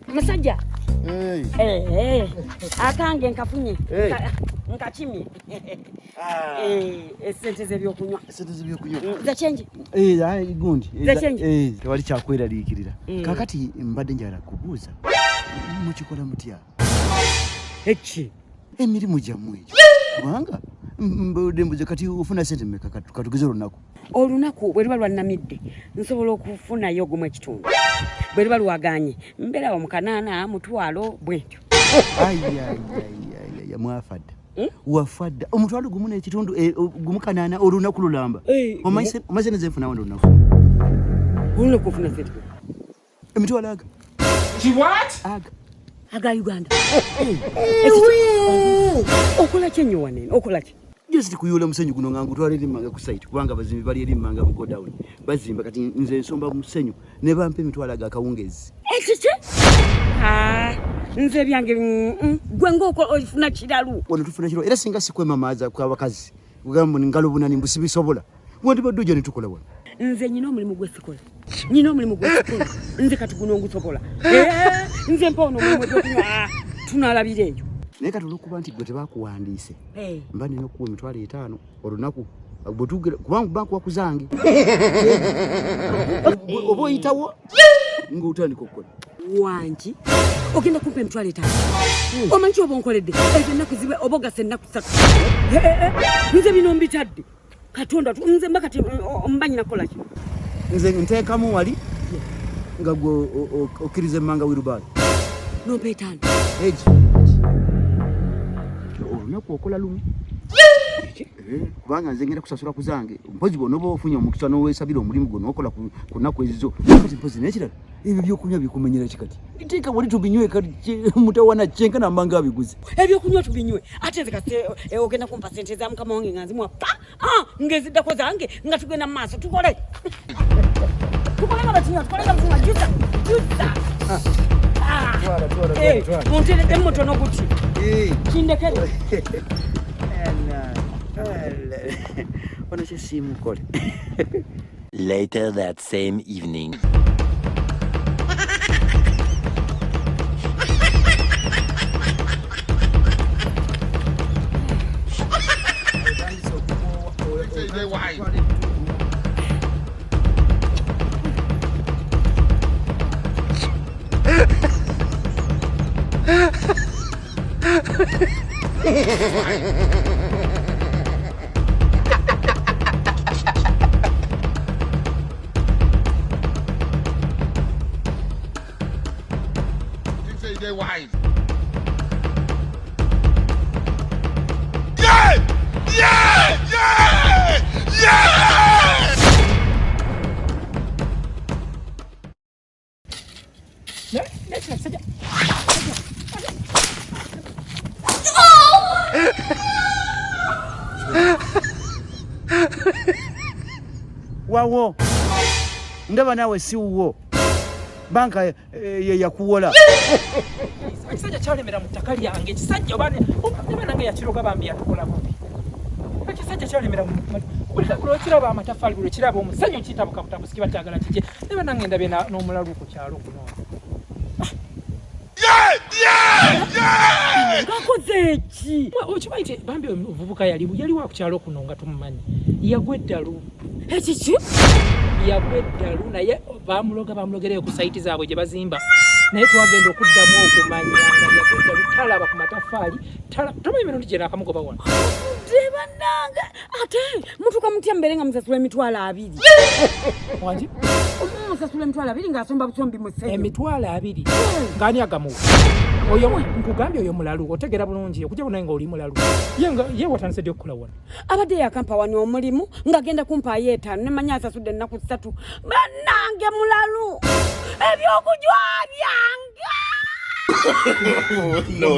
Musajja. Akange nkafunye. Nkachimi. Sente zebyokunywa. Za change. Gundi. Tewali kyakweraliikirira. Kakati mbadde njala kubuuza. Mukikola mutya? Echi. Emirimu gyammwe egyo. Kubanga mbude kati ufuna sente mmeka katugeze olunaku. Olunaku bwe luba lwannamidde nsobola okufunayo gumu ekitundu. Bwe luba lwaganye mbeera omukanaana mutwalo bwetyo. Mwafadda. Wafadda omutwalo gumu n'ekitundu gumukanaana olunaku lulamba. Omaise neze nfuna wano olunaku. Olunaku ofuna sente. Emitwalo aga. What? Aga Uganda. Okola kyenyo wanene, okola ki? Just kuyula musenyu guno nga ngutwala eri manga ku site kubanga bazimbi bali eri manga mu go down. Bazimba kati nze nsomba musenyu ne bampe emitwalo aga kawungezi. Ekiche? Nze byange gwe ngoko ofuna kiralu. Wano tufuna kiro era singa sikwema maaza kwa bakazi. Kugamba ngalo bunani mbusibisobola. Wondi badujja ne tukola wano. Nze nyina omulimu gw'esikola. Nze kati guno ngusobola. Nze mpono omulimu gw'okunywa tunalabira eyo. Naye kati olw'okuba nti gwe tebakuwandiise mba nina okuwa emitwalo 5 olunaku bwetugera kubanga banku wakuzange oba oyitawo ng'otandika okukola wangi ogenda kumpa emitwalo 5 omanyi ki oba onkoledde ezo ennaku zibe oba ogasa ennaku 3 nze bino mbitadde Katonda nze mba kati mba nyina kukola ki nze nteekamu wali nga gwe okkiriza emmanga wirubaalo nompa 5 eji olunaku okola lumu kubanga nze ngenda kusasula ku zange mpozi bw'onooba ofunye omukisa n'oweesabira omulimu gwo n'okola ku nnaku ezizo kati mpozi n'ekirala ebyo byokunywa bikumenyera kikati iteeka wali tubinywe kati mutawana kyenkana mbanga abiguze ebyokunywa tubinywe ate nze kati ogenda kumpa sente za mukama wange nga nzimwa ngeziddako zange nga tugenda mu maaso tukole nga batinywa jusa munteredde mutono guti kindekere ono kyesiimukole. Later that same evening. Wise. Wawo ndaba nawe si wuwo banka yakuwola ekisajja kyalemera mu ttaka lyange ekisajja obane nange yakiroga bambi yatukola bubi ekisajja kyalemera olwekiraba amataffaali buli kiraba omusenyu kitabukabutabusi kiba kyagala kije neba nange ndabye n'omulalu ku kyalo kuno ngakoze ki okimanyi nti bambi omuvubuka yaliwa ku kyalo kuno nga tumumanyi yagwa eddalu ekiki yagwa eddalu naye bamulogereyo ku sayiti zaabwe gye bazimba naye twagenda okuddamu okumanya nga yagwa eddalu talaba ku mataffaali tomanyi emirundi gye naakamugoba wano bannange ate mutuuka mutya mbeere nga musasula emitwalo 2 wangi musasula emitwalo 2 ng'asomba busombi mu ssenyu emitwalo 2 ng'ani agamuwa oyo nkugambye oyo mulalu otegera bulungi okujja bunaye nga oli mulalu ye watandise ddi okukola wano abadde yakampa wano omulimu ng'agenda kumpaayo 5 ne manya asasudde ennaku 3 bannange mulalu ebyokujwa byange No.